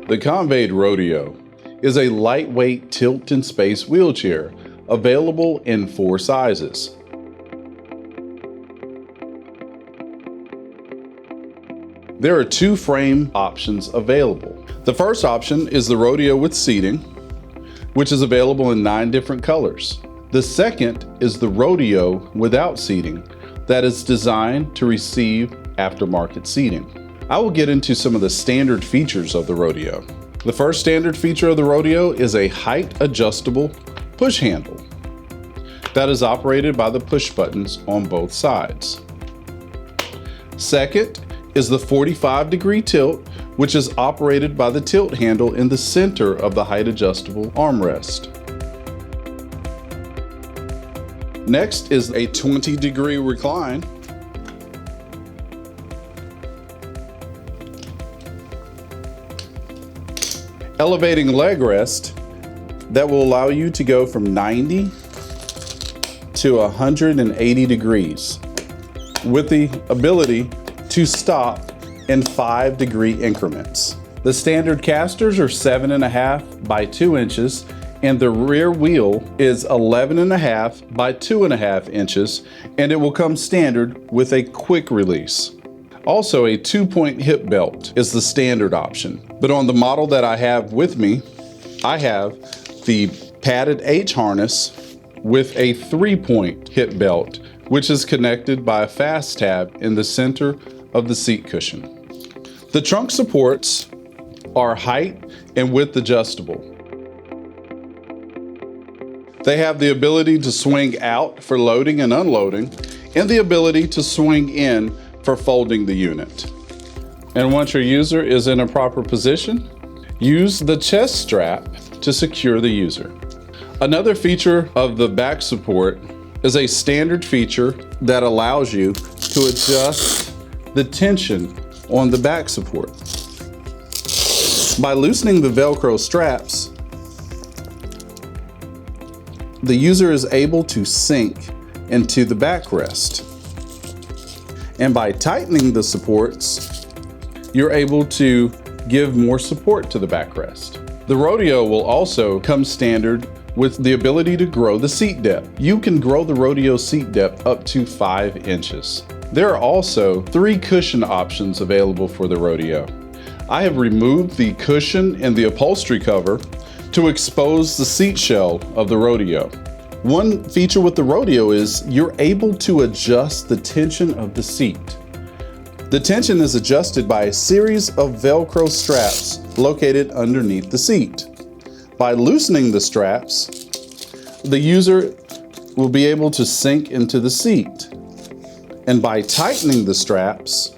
The Convaid Rodeo is a lightweight tilt and space wheelchair available in 4 sizes. There are 2 frame options available. The first option is the Rodeo with seating, which is available in 9 different colors. The second is the Rodeo without seating that is designed to receive aftermarket seating. I will get into some of the standard features of the Rodeo. The first standard feature of the Rodeo is a height adjustable push handle that is operated by the push buttons on both sides. Second is the 45-degree tilt, which is operated by the tilt handle in the center of the height adjustable armrest. Next is a 20-degree recline, elevating leg rest that will allow you to go from 90 to 180 degrees with the ability to stop in 5-degree increments. The standard casters are 7.5 by 2 inches and the rear wheel is 11.5 by 2.5 inches, and it will come standard with a quick release. Also, a 2-point hip belt is the standard option. But on the model that I have with me, I have the padded H harness with a 3-point hip belt, which is connected by a fast tab in the center of the seat cushion. The trunk supports are height and width adjustable. They have the ability to swing out for loading and unloading, and the ability to swing in for folding the unit. And once your user is in a proper position, use the chest strap to secure the user. Another feature of the back support is a standard feature that allows you to adjust the tension on the back support. By loosening the Velcro straps, the user is able to sink into the backrest. And by tightening the supports, you're able to give more support to the backrest. The Rodeo will also come standard with the ability to grow the seat depth. You can grow the Rodeo seat depth up to 5 inches. There are also 3 cushion options available for the Rodeo. I have removed the cushion and the upholstery cover to expose the seat shell of the Rodeo. One feature with the Rodeo is you're able to adjust the tension of the seat. The tension is adjusted by a series of Velcro straps located underneath the seat. By loosening the straps, the user will be able to sink into the seat. And by tightening the straps,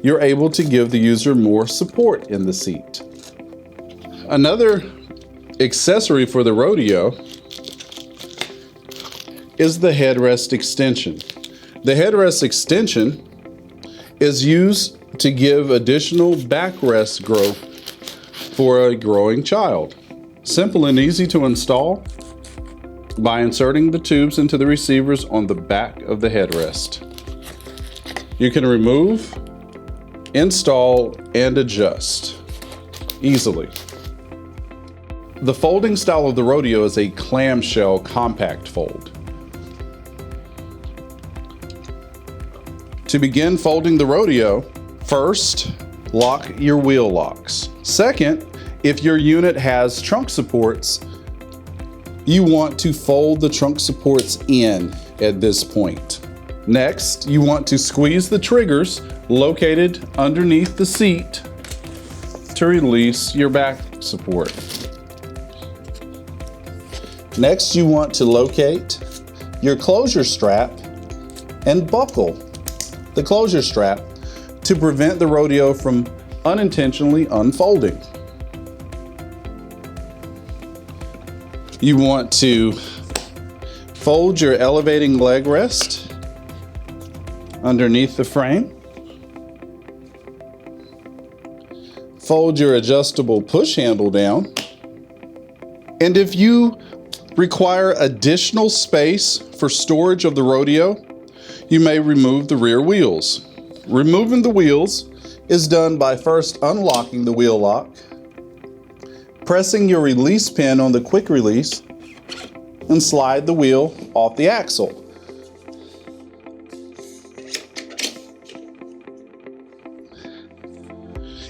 you're able to give the user more support in the seat. Another accessory for the Rodeo is the headrest extension. The headrest extension is used to give additional backrest growth for a growing child. Simple and easy to install by inserting the tubes into the receivers on the back of the headrest. You can remove, install, and adjust easily. The folding style of the Rodeo is a clamshell compact fold. To begin folding the Rodeo, first, lock your wheel locks. Second, if your unit has trunk supports, you want to fold the trunk supports in at this point. Next, you want to squeeze the triggers located underneath the seat to release your back support. Next, you want to locate your closure strap and buckle the closure strap to prevent the Rodeo from unintentionally unfolding. You want to fold your elevating leg rest underneath the frame. Fold your adjustable push handle down. And if you require additional space for storage of the Rodeo, you may remove the rear wheels. Removing the wheels is done by first unlocking the wheel lock, pressing your release pin on the quick release, and slide the wheel off the axle.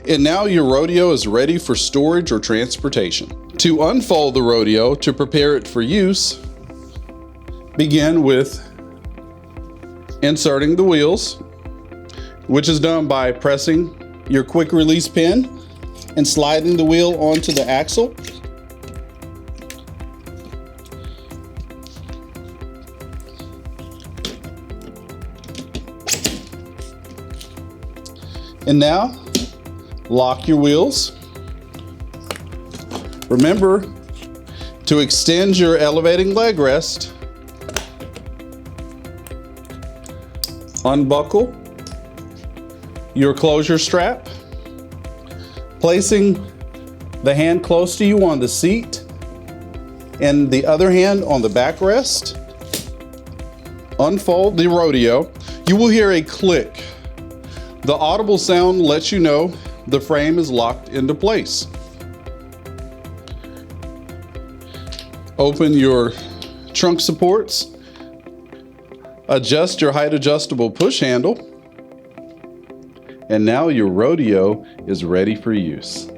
And now your rodeo is ready for storage or transportation. To unfold the rodeo to prepare it for use, begin with inserting the wheels, which is done by pressing your quick release pin and sliding the wheel onto the axle. And now, lock your wheels. Remember to extend your elevating leg rest. Unbuckle your closure strap, placing the hand close to you on the seat and the other hand on the backrest. Unfold the rodeo. You will hear a click. The audible sound lets you know the frame is locked into place. Open your trunk supports. Adjust your height adjustable push handle. And now your rodeo is ready for use.